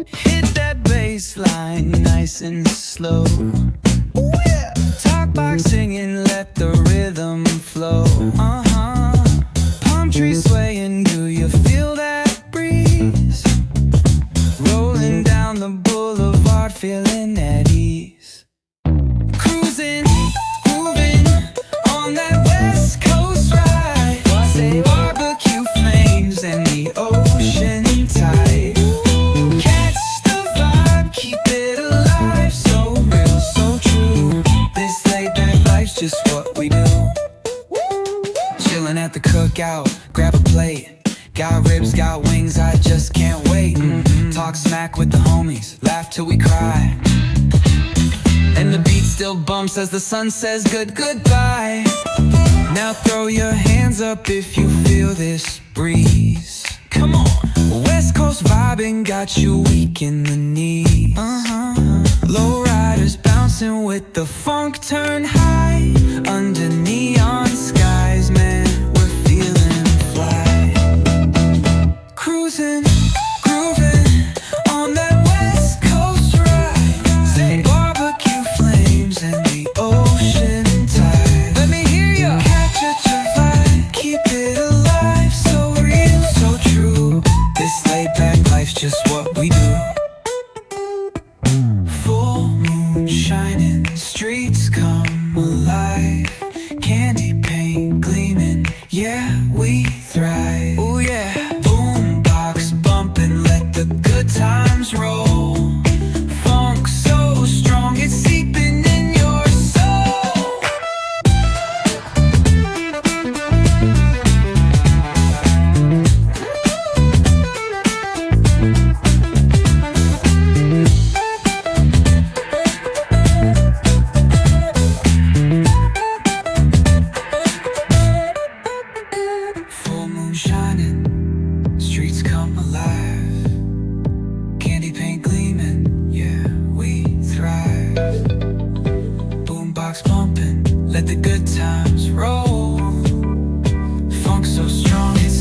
Hit that bass line nice and slow. Ooh, yeah. Talk box singing, let the rhythm flow. Palm trees swaying, do you feel that breeze? Rolling down the boulevard, feeling at ease. Cruising, moving on that west coast ride. Say barbecue flames and the ocean tide. Catch the vibe, keep it alive. So real, so true. This laid back life's just what we do. Chilling at the cookout, grab a plate. Got ribs, got wings, I just can't wait. Talk smack with the homies, laugh till we cry. And the beat still bumps as the sun says goodbye. Now throw your hands up if you feel this breeze. Come on. West Coast vibing got you weak in the knees. Low riders bouncing with the funk turn high. Under neon skies, man, we're feeling fly. Cruising, grooving on that West Coast ride. Say barbecue flames and the ocean tide. Let me hear ya. Catch your vibe, keep it alive. So real, so true. This laid back life's just what we do. Full moon shining, streets come alive. Candy paint gleaming, yeah, we thrive. Oh yeah. Boombox bumping, let the good times roll. Funk so strong, it's seeping in your soul. Full moon shining, streets come alive. Candy paint gleaming, yeah, we thrive. Boombox bumping, let the good times roll. Funk so strong, it's